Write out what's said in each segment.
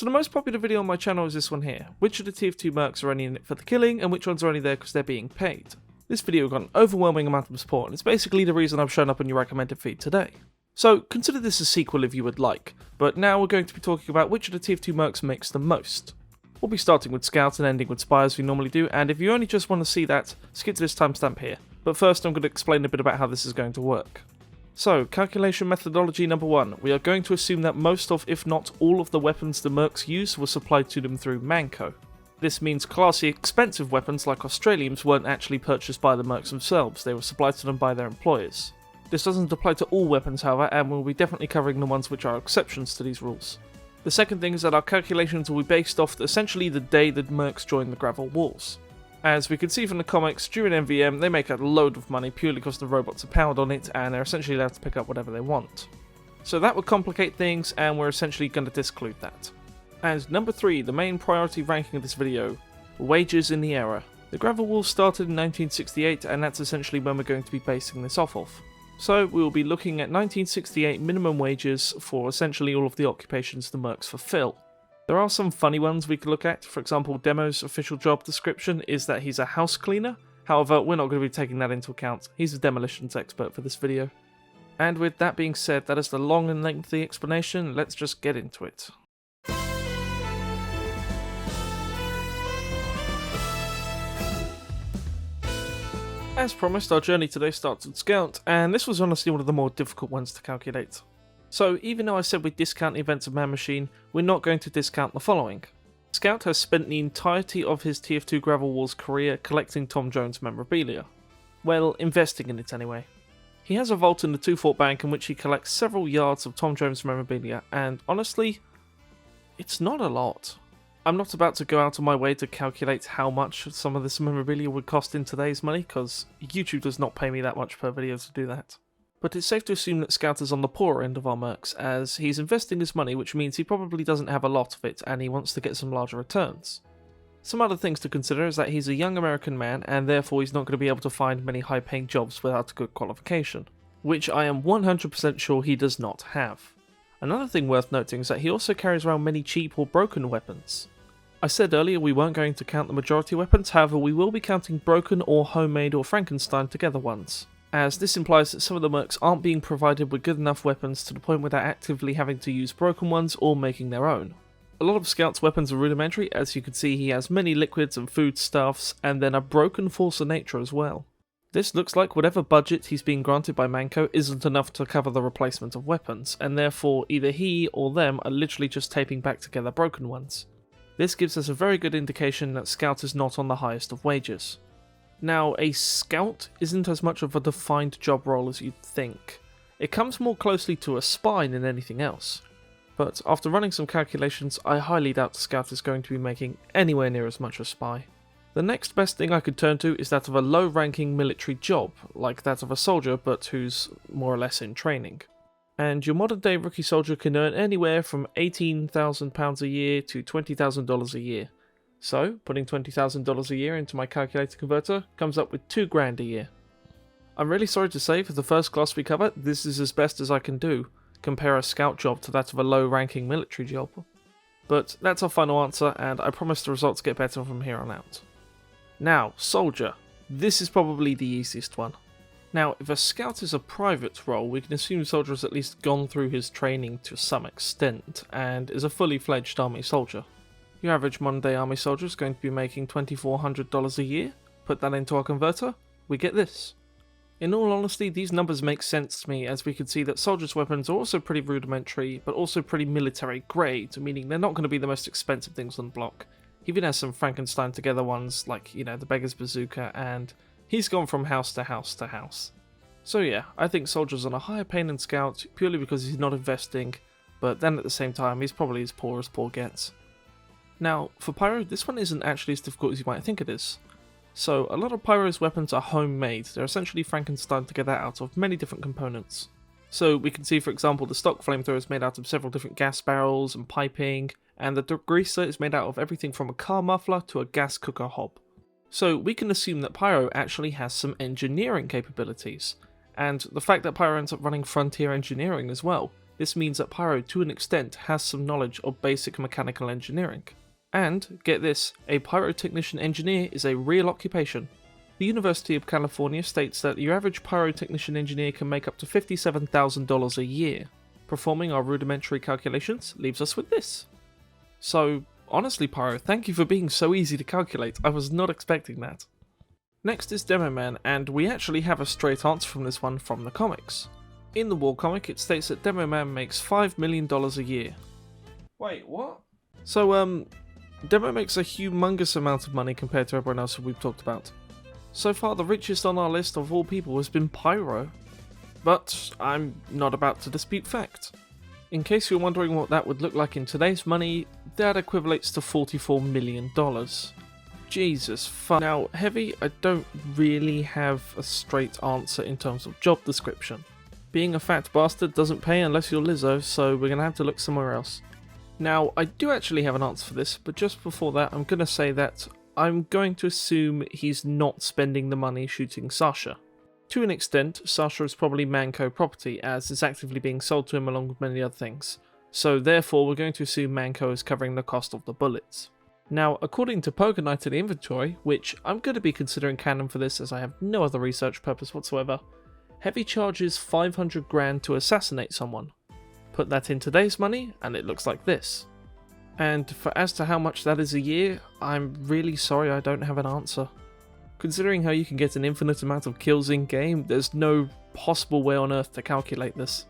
So the most popular video on my channel is this one here. Which of the TF2 Mercs are only in it for the killing, and which ones are only there because they're being paid? This video got an overwhelming amount of support, and it's basically the reason I've shown up on your recommended feed today. So consider this a sequel if you would like, but now we're going to be talking about which of the TF2 Mercs makes the most. We'll be starting with Scouts and ending with Spy as we normally do, and if you only just want to see that, skip to this timestamp here. But first I'm going to explain a bit about how this is going to work. So, calculation methodology number 1. We are going to assume that most of, if not all of the weapons the Mercs use were supplied to them through Manco. This means classy expensive weapons like Australiums weren't actually purchased by the Mercs themselves, they were supplied to them by their employers. This doesn't apply to all weapons however, and we'll be definitely covering the ones which are exceptions to these rules. The second thing is that our calculations will be based off essentially the day the Mercs joined the Gravel Wars. As we can see from the comics, during MVM they make a load of money purely because the robots are powered on it and they're essentially allowed to pick up whatever they want. So that would complicate things, and we're essentially going to disclude that. And number 3, the main priority ranking of this video, wages in the era. The Gravel Wars started in 1968, and that's essentially when we're going to be basing this off of. So we will be looking at 1968 minimum wages for essentially all of the occupations the Mercs fulfill. There are some funny ones we could look at. For example, Demo's official job description is that he's a house cleaner. However, we're not going to be taking that into account. He's a demolitions expert for this video. And with that being said, that is the long and lengthy explanation. Let's just get into it. As promised, our journey today starts with Scout, and this was honestly one of the more difficult ones to calculate. So, even though I said we'd discount the events of Man Machine, we're not going to discount the following. Scout has spent the entirety of his TF2 Gravel Wars career collecting Tom Jones memorabilia. Well, investing in it anyway. He has a vault in the Two Fort Bank in which he collects several yards of Tom Jones memorabilia, and honestly, it's not a lot. I'm not about to go out of my way to calculate how much some of this memorabilia would cost in today's money, because YouTube does not pay me that much per video to do that. But it's safe to assume that Scout is on the poorer end of our Mercs, as he's investing his money, which means he probably doesn't have a lot of it and he wants to get some larger returns. Some other things to consider is that he's a young American man, and therefore he's not going to be able to find many high paying jobs without a good qualification, which I am 100% sure he does not have. Another thing worth noting is that he also carries around many cheap or broken weapons. I said earlier we weren't going to count the majority weapons, however we will be counting broken or homemade or Frankenstein together ones, as this implies that some of the Mercs aren't being provided with good enough weapons to the point where they're actively having to use broken ones or making their own. A lot of Scout's weapons are rudimentary, as you can see he has many liquids and foodstuffs, and then a broken force of nature as well. This looks like whatever budget he's being granted by Manco isn't enough to cover the replacement of weapons, and therefore either he or them are literally just taping back together broken ones. This gives us a very good indication that Scout is not on the highest of wages. Now, a Scout isn't as much of a defined job role as you'd think. It comes more closely to a spy than anything else. But after running some calculations, I highly doubt Scout is going to be making anywhere near as much as spy. The next best thing I could turn to is that of a low-ranking military job, like that of a soldier but who's more or less in training. And your modern day rookie soldier can earn anywhere from £18,000 a year to $20,000 a year. So, putting $20,000 a year into my calculator converter comes up with $2,000 a year. I'm really sorry to say, for the first class we cover, this is as best as I can do. Compare a Scout job to that of a low-ranking military job. But that's our final answer, and I promise the results get better from here on out. Now, Soldier. This is probably the easiest one. Now, if a Scout is a private role, we can assume Soldier has at least gone through his training to some extent, and is a fully fledged army soldier. Your average modern day army soldier is going to be making $2,400 a year. Put that into our converter, we get this. In all honesty, these numbers make sense to me, as we can see that Soldier's weapons are also pretty rudimentary, but also pretty military grade, meaning they're not going to be the most expensive things on the block. He even has some Frankenstein together ones, like, the Beggar's Bazooka, and he's gone from house to house to house. So yeah, I think Soldier's on a higher pay than Scout, purely because he's not investing, but then at the same time, he's probably as poor gets. Now, for Pyro, this one isn't actually as difficult as you might think it is. So, a lot of Pyro's weapons are homemade. They're essentially Frankenstein together out of many different components. So, we can see, for example, the stock flamethrower is made out of several different gas barrels and piping, and the degreaser is made out of everything from a car muffler to a gas cooker hob. So, we can assume that Pyro actually has some engineering capabilities, and the fact that Pyro ends up running Frontier Engineering as well This means that Pyro, to an extent, has some knowledge of basic mechanical engineering. And, get this, a pyrotechnician engineer is a real occupation. The University of California states that your average pyrotechnician engineer can make up to $57,000 a year. Performing our rudimentary calculations leaves us with this. So, honestly Pyro, thank you for being so easy to calculate, I was not expecting that. Next is Demo Man, and we actually have a straight answer from this one from the comics. In the War comic, it states that Demo Man makes $5 million a year. Wait, what? So, Demo makes a humongous amount of money compared to everyone else who we've talked about. So far, the richest on our list of all people has been Pyro. But I'm not about to dispute fact. In case you're wondering what that would look like in today's money, that equivalates to $44 million. Jesus fuck. Now, Heavy, I don't really have a straight answer in terms of job description. Being a fat bastard doesn't pay unless you're Lizzo, so we're gonna have to look somewhere else. Now, I do actually have an answer for this, but just before that, I'm gonna say that I'm going to assume he's not spending the money shooting Sasha. To an extent, Sasha is probably Manco property, as it's actively being sold to him along with many other things. So therefore, we're going to assume Manco is covering the cost of the bullets. Now, according to Poker Night in the inventory, which I'm going to be considering canon for this as I have no other research purpose whatsoever, Heavy charges 500 grand to assassinate someone. Put that in today's money, and it looks like this. And as to how much that is a year, I'm really sorry I don't have an answer. Considering how you can get an infinite amount of kills in game, there's no possible way on earth to calculate this.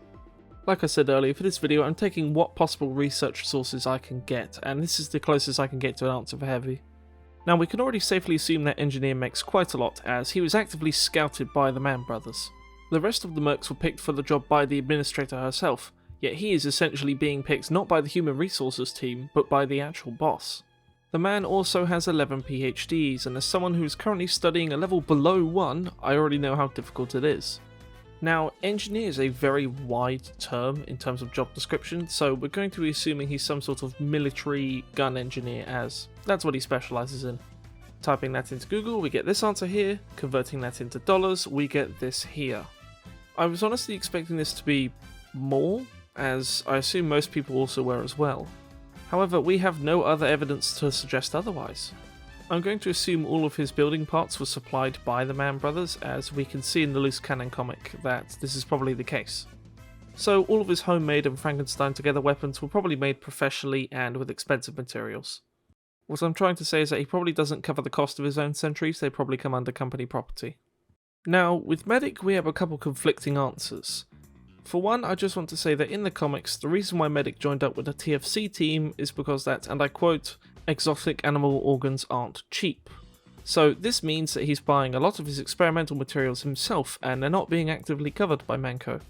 Like I said earlier, for this video I'm taking what possible research sources I can get, and this is the closest I can get to an answer for Heavy. Now we can already safely assume that Engineer makes quite a lot, as he was actively scouted by the Mann brothers. The rest of the Mercs were picked for the job by the administrator herself, yet he is essentially being picked not by the human resources team, but by the actual boss. The man also has 11 PhDs, and as someone who is currently studying a level below 1, I already know how difficult it is. Now, engineer is a very wide term in terms of job description, so we're going to be assuming he's some sort of military gun engineer, as that's what he specialises in. Typing that into Google, we get this answer here. Converting that into dollars, we get this here. I was honestly expecting this to be more, as I assume most people also were as well. However, we have no other evidence to suggest otherwise. I'm going to assume all of his building parts were supplied by the Mann brothers, as we can see in the loose cannon comic that this is probably the case. So all of his homemade and Frankenstein together weapons were probably made professionally and with expensive materials. What I'm trying to say is that he probably doesn't cover the cost of his own sentries, they probably come under company property. Now, with Medic we have a couple conflicting answers. For one, I just want to say that in the comics, the reason why Medic joined up with the TFC team is because that, and I quote, exotic animal organs aren't cheap. So this means that he's buying a lot of his experimental materials himself, and they're not being actively covered by Manco.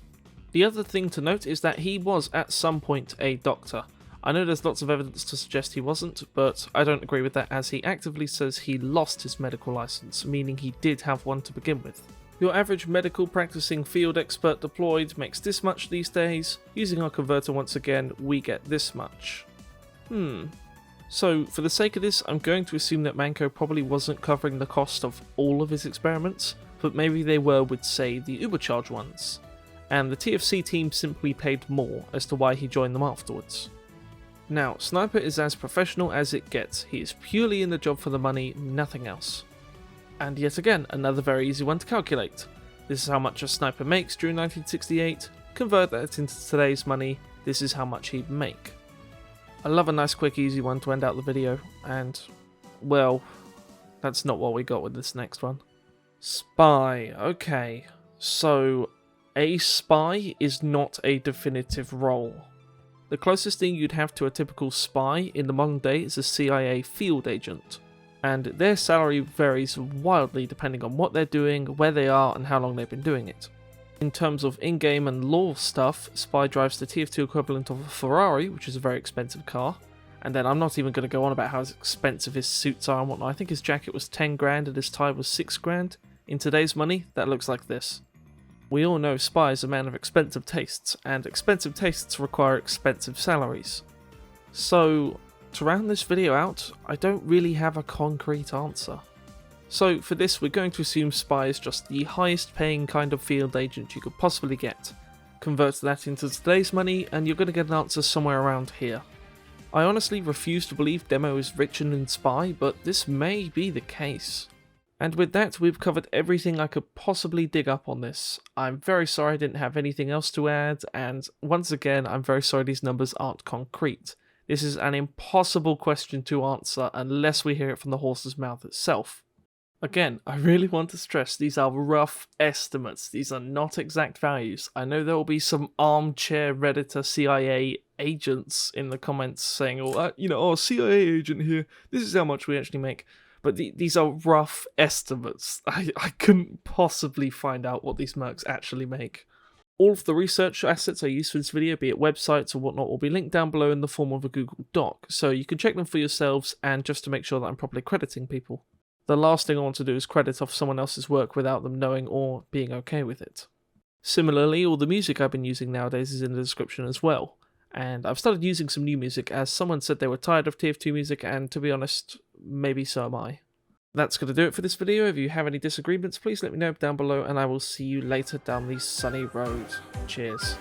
The other thing to note is that he was at some point a doctor. I know there's lots of evidence to suggest he wasn't, but I don't agree with that, as he actively says he lost his medical license, meaning he did have one to begin with. Your average medical practicing field expert deployed makes this much these days. Using our converter once again, we get this much. So for the sake of this, I'm going to assume that Manco probably wasn't covering the cost of all of his experiments, but maybe they were with, say, the Ubercharge ones. And the TFC team simply paid more as to why he joined them afterwards. Now, Sniper is as professional as it gets. He is purely in the job for the money, nothing else. And yet again, another very easy one to calculate. This is how much a Sniper makes during 1968. Convert that into today's money, this is how much he'd make. I love a nice quick easy one to end out the video, and, well, that's not what we got with this next one. Spy, okay, so a spy is not a definitive role. The closest thing you'd have to a typical spy in the modern day is a CIA field agent, and their salary varies wildly depending on what they're doing, where they are, and how long they've been doing it. In terms of in-game and lore stuff, Spy drives the TF2 equivalent of a Ferrari, which is a very expensive car, and then I'm not even going to go on about how expensive his suits are and whatnot. I think his jacket was 10 grand and his tie was 6 grand. In today's money, that looks like this. We all know Spy is a man of expensive tastes, and expensive tastes require expensive salaries. So, to round this video out, I don't really have a concrete answer. So for this, we're going to assume Spy is just the highest paying kind of field agent you could possibly get. convert that into today's money, and you're going to get an answer somewhere around here. I honestly refuse to believe Demo is rich and in Spy, but this may be the case. And with that, we've covered everything I could possibly dig up on this. I'm very sorry I didn't have anything else to add, and once again, I'm very sorry these numbers aren't concrete. This is an impossible question to answer unless we hear it from the horse's mouth itself. Again, I really want to stress these are rough estimates. These are not exact values. I know there will be some armchair Redditor CIA agents in the comments saying, oh, CIA agent here, this is how much we actually make. But these are rough estimates. I couldn't possibly find out what these mercs actually make. All of the research assets I used for this video, be it websites or whatnot, will be linked down below in the form of a Google Doc, so you can check them for yourselves and just to make sure that I'm properly crediting people. The last thing I want to do is credit off someone else's work without them knowing or being okay with it. Similarly, all the music I've been using nowadays is in the description as well. And I've started using some new music as someone said they were tired of TF2 music, and to be honest, maybe so am I. That's going to do it for this video. If you have any disagreements, please let me know down below, and I will see you later down the sunny road. Cheers.